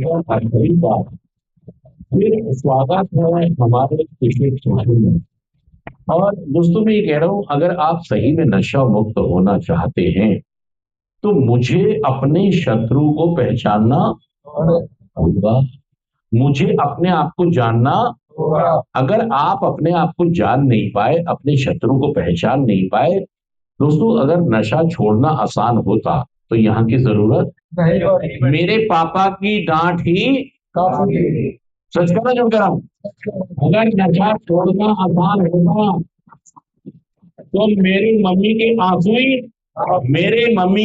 पहली बात, फिर स्वागत है हमारे पिछले सेशन में। और दोस्तों मैं ये कह रहा हूं, अगर आप सही में नशा मुक्त होना चाहते हैं तो मुझे अपने शत्रु को पहचानना होगा। मुझे अपने आप को जानना होगा। अगर आप अपने आप को जान नहीं पाए, अपने शत्रु को पहचान नहीं पाए, दोस्तों अगर नशा छोड़ना आसान होता तो यहाँ की जरूरत नहीं पड़ती। मेरे पापा की डांट ही काफी थी। सच कहना जो कह रहा हूं, अगर नशा छोड़ना आसान होता तो मेरे मम्मी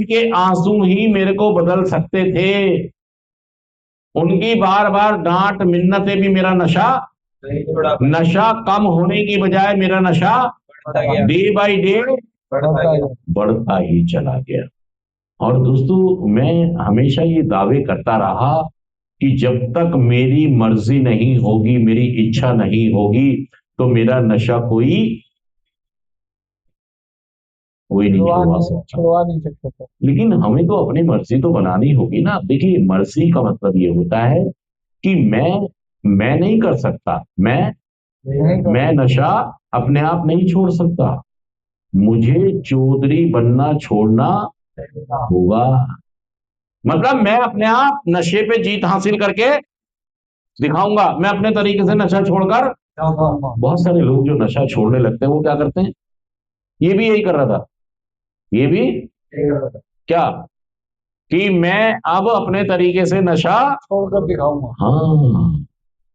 के आंसू ही मेरे को बदल सकते थे। उनकी बार बार डांट मिन्नतें भी मेरा नशा कम होने की बजाय मेरा नशा डे बाय डे बढ़ता ही चला गया। और दोस्तों मैं हमेशा ये दावे करता रहा कि जब तक मेरी मर्जी नहीं होगी, मेरी इच्छा नहीं होगी, तो मेरा नशा कोई नहीं छुड़वा नहीं सकता। लेकिन हमें तो अपनी मर्जी तो बनानी होगी ना। देखिए, मर्जी का मतलब ये होता है कि मैं नहीं कर सकता, मैं नशा अपने आप नहीं छोड़ सकता, मुझे चौधरी बनना छोड़ना होगा। मतलब मैं अपने आप नशे पे जीत हासिल करके दिखाऊंगा। मैं अपने तरीके से नशा छोड़कर, बहुत सारे लोग जो नशा छोड़ने लगते हैं वो क्या करते हैं, ये भी यही कर रहा था, ये भी क्या, कि मैं अब अपने तरीके से नशा छोड़कर दिखाऊंगा। हाँ,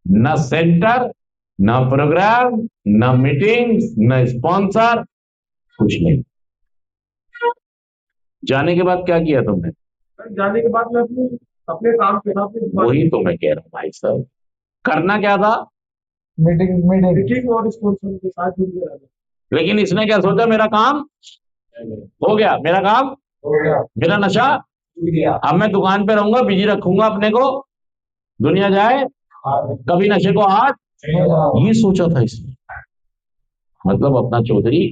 न सेंटर, न प्रोग्राम, न मीटिंग, न स्पॉन्सर, कुछ नहीं। जाने के बाद क्या किया तुमने? जाने के बाद मैं अपने काम के साथ, वही तो मैं कह रहा हूँ भाई साहब, करना क्या था, मीटिंग और स्पॉन्सर के साथ जुड़ गया। लेकिन इसने क्या सोचा, मेरा काम हो गया, मेरा काम हो गया, मेरा नशा छूट गया, अब मैं दुकान पे रहूंगा, बिजी रखूंगा अपने को, दुनिया जाए कभी नशे को हाथ, ये सोचा था इसने। मतलब अपना चौधरी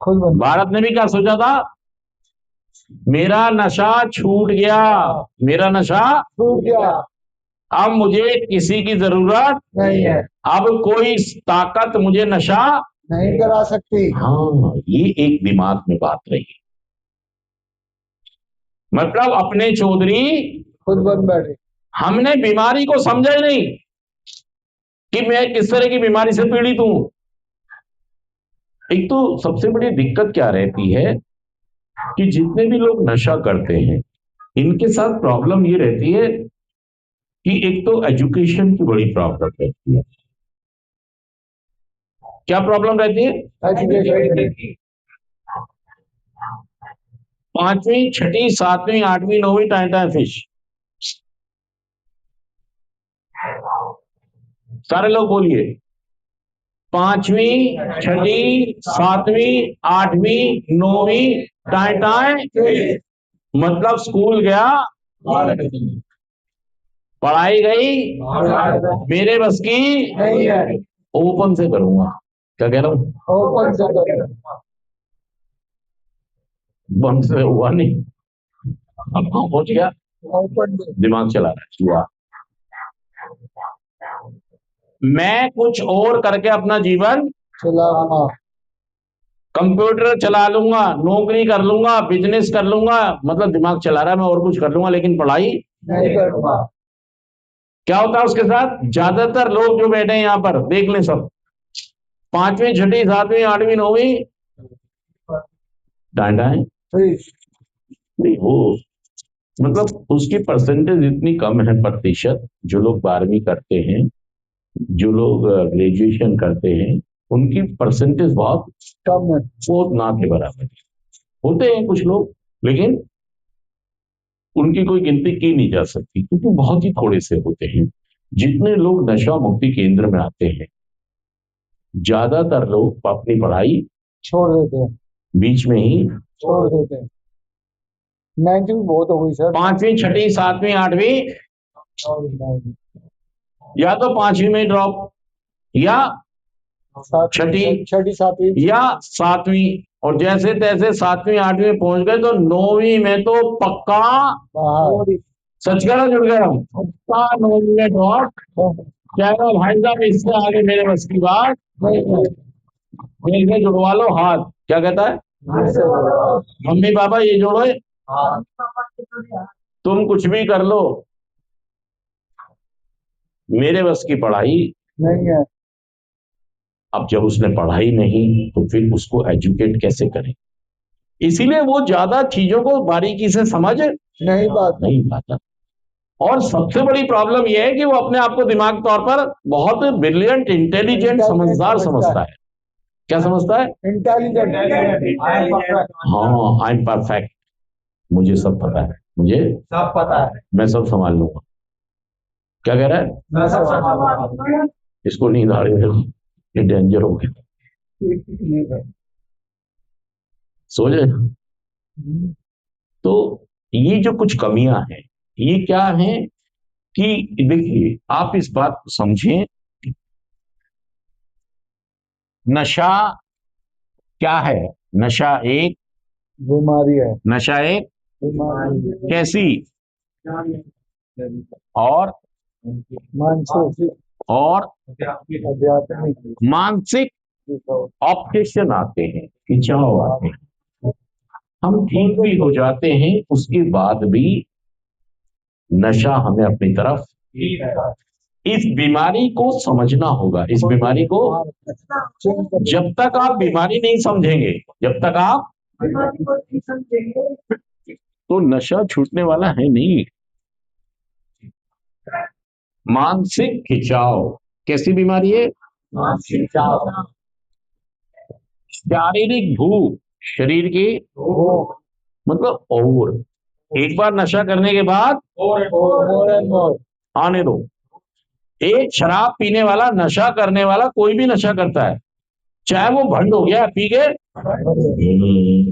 खुद। भारत ने भी क्या सोचा था, मेरा नशा छूट गया, मेरा नशा छूट गया, अब मुझे किसी की जरूरत नहीं है, अब कोई ताकत मुझे नशा नहीं करा सकती। हाँ, ये एक दिमाग में बात रही। मतलब अपने चौधरी खुद बन बैठे। हमने बीमारी को समझा ही नहीं कि मैं किस तरह की बीमारी से पीड़ित हूं। एक तो सबसे बड़ी दिक्कत क्या रहती है कि जितने भी लोग नशा करते हैं इनके साथ प्रॉब्लम ये रहती है कि एक तो एजुकेशन की बड़ी प्रॉब्लम रहती है। क्या प्रॉब्लम रहती है? एजुकेशन। पांचवी, छठी, सातवीं, आठवीं, नौवीं, टाइम फिश। सारे लोग बोलिए, पांचवी, छठी, सातवीं, आठवीं, नौवीं, टाइम फिश। मतलब स्कूल गया, पढ़ाई गई, मेरे बस की नहीं है। ओपन से करूंगा, क्या कह रहा हूं, ओपन से करूंगा, बंद से हुआ नहीं। अब कहां पहुंच गया, दिमाग चला रहा है हुआ। मैं कुछ और करके अपना जीवन चलाऊंगा, कंप्यूटर चला लूंगा, नौकरी कर लूंगा, बिजनेस कर लूंगा, मतलब दिमाग चला रहा है मैं और कुछ कर लूंगा, लेकिन पढ़ाई नहीं करूंगा। क्या होता है उसके साथ, ज्यादातर लोग जो बैठे हैं यहां पर देख लें सब, पांचवी, छठी, सातवीं, आठवीं, नौवीं, डांडा है नहीं वो, मतलब उसकी परसेंटेज इतनी कम है, प्रतिशत, जो लोग 12वीं करते हैं, जो लोग ग्रेजुएशन करते हैं, उनकी परसेंटेज बहुत कम है, बहुत ना के बराबर होते हैं कुछ लोग, लेकिन उनकी कोई गिनती की नहीं जा सकती क्योंकि बहुत ही थोड़े से होते हैं। जितने लोग नशा मुक्ति केंद्र में आते हैं, ज्यादातर लोग अपनी पढ़ाई छोड़ देते हैं, बीच में ही छोड़ देते हैं। 9वीं बहुत हो गई सर, पांचवी, छठी, सातवीं, आठवीं, या तो पांचवी में ड्रॉप, या छठी सातवीं, या सातवीं, और जैसे तैसे सातवीं आठवीं में पहुंच गए तो नौवीं में तो पक्का सच कह रहा जुड़ गया हम। उसका 9 मिनट और कह रहा भाई साहब इससे आगे मेरे बस की बात दिल में जुड़वा लो हाथ। क्या कहता है? मम्मी पापा ये जोड़ो, तुम कुछ भी कर लो, मेरे बस की पढ़ाई नहीं है। अब जब उसने पढ़ाई नहीं तो फिर उसको एजुकेट कैसे करें? इसीलिए वो ज्यादा चीजों को बारीकी से समझ नहीं पाता। और सबसे बड़ी प्रॉब्लम यह है कि वो अपने आप को दिमाग तौर पर बहुत ब्रिलियंट, इंटेलिजेंट, समझदार समझता है। क्या समझता है? इंटेलिजेंट। हाँ, आई एम परफेक्ट, मुझे सब पता है, मुझे सब पता है, मैं सब संभाल लूंगा। क्या कह रहा है? मैं सब संभाल लूंगा। इसको नींद आ रही है, ये डेंजर हो गया, सो जाए। तो ये जो कुछ कमियां हैं, ये क्या है कि देखिए आप इस बात को समझें, नशा क्या है? नशा एक बीमारी है। नशा एक बीमारी कैसी? और मानसिक और आध्यात्मिक। मानसिक ऑप्टेशन आते हैं, खिंचाव आते हैं, हम ठीक भी हो जाते हैं, उसके बाद भी नशा हमें अपनी तरफ। इस बीमारी को समझना होगा, इस बीमारी को जब तक आप बीमारी नहीं समझेंगे, जब तक आप तो नशा छूटने वाला है नहीं। मानसिक खिंचाव कैसी बीमारी है? शारीरिक भूख, शरीर की मतलब और एक बार नशा करने के बाद आने दो। एक शराब पीने वाला, नशा करने वाला, कोई भी नशा करता है, चाहे वो भंड हो गया पी के,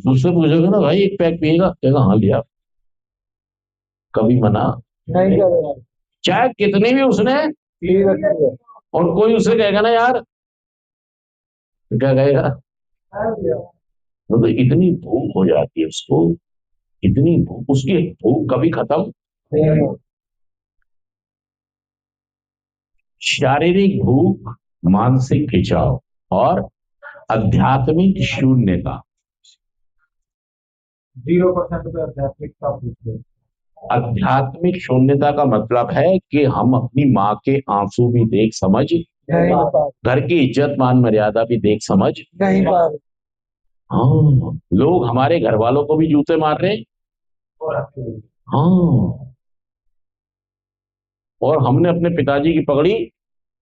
मुझसे पूछोगे ना भाई एक पैक पिएगा, कहेगा हाँ लिया, कभी मना नहीं करेगा, चाहे कितनी भी उसने पी रखी है। और कोई उसे कहेगा ना यार, क्या कहेगा? मतलब इतनी भूख हो जाती है उसको, इतनी भूख, उसकी भूख कभी खत्म। शारीरिक भूख, मानसिक खिंचाव और आध्यात्मिक शून्यता। 0% पे आध्यात्मिकता पूछते। आध्यात्मिक शून्यता का मतलब है कि हम अपनी माँ के आंसू भी देख समझ नहीं, घर की इज्जत मान मर्यादा भी देख समझ नहीं पा रहे। हाँ, लोग हमारे घर वालों को भी जूते मार रहे हैं। हाँ, और हमने अपने पिताजी की पगड़ी,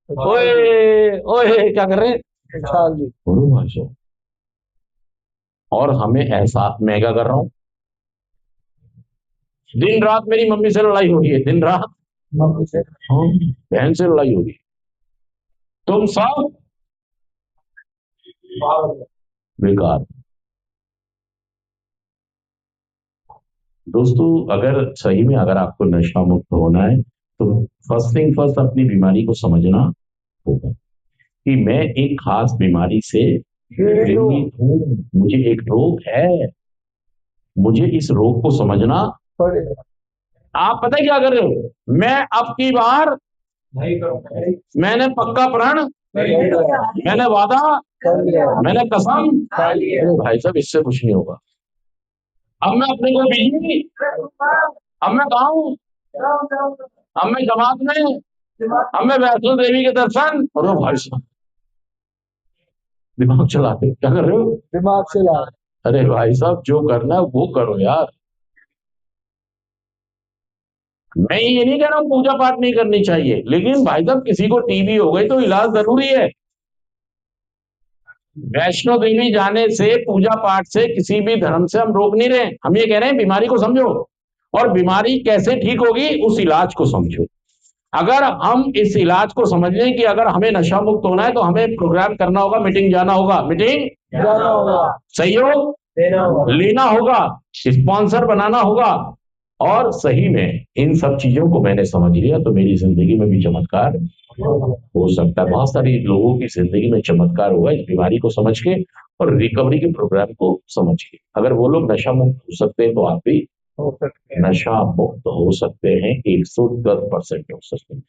ओए ओए क्या कर रहे हैं, और हमें एहसास, मैं क्या कर रहा हूं, दिन रात मेरी मम्मी से लड़ाई हो रही है, दिन रात मम्मी से, हाँ, बहन से लड़ाई हो रही है, तुम सब बेकार। दोस्तों अगर सही में अगर आपको नशा मुक्त होना है तो फर्स्ट थिंग फर्स्ट अपनी बीमारी को समझना होगा कि मैं एक खास बीमारी से पीड़ित हूं, मुझे एक रोग है, मुझे इस रोग को समझना पड़ेगा। आप पता है क्या कर रहे हो? मैं अब की बार नहीं करूंगा, मैंने पक्का प्रण, मैंने वादा, मैंने कसम, अरे भाई साहब इससे कुछ नहीं होगा। अब मैं अपने को बिजी, अब मैं गाँव, अब मैं जमात में, अब मैं वैष्णो देवी के दर्शन, और भाई साहब दिमाग चलाते, क्या कर रहे हो? दिमाग चला। अरे भाई साहब जो करना है वो करो यार। मैं ये नहीं कह रहा हूं पूजा पाठ नहीं करनी चाहिए, लेकिन भाई साहब किसी को टीबी हो गई तो इलाज जरूरी है। वैष्णो देवी जाने से, पूजा पाठ से, किसी भी धर्म से हम रोक नहीं रहे, हम ये कह रहे हैं बीमारी को समझो, और बीमारी कैसे ठीक होगी उस इलाज को समझो। अगर हम इस इलाज को समझ लें कि अगर हमें नशा मुक्त होना है तो हमें प्रोग्राम करना होगा, मीटिंग जाना होगा, मीटिंग जाना होगा, सहयोग लेना होगा, स्पॉन्सर बनाना होगा, और सही में इन सब चीजों को मैंने समझ लिया तो मेरी जिंदगी में भी चमत्कार हो सकता है। बहुत सारे लोगों की जिंदगी में चमत्कार होगा इस बीमारी को समझ के और रिकवरी के प्रोग्राम को समझ के। अगर वो लोग नशा मुक्त हो सकते हैं तो आप भी हो सकते हैं। नशा मुक्त हो सकते हैं, 110% हो सकते हैं।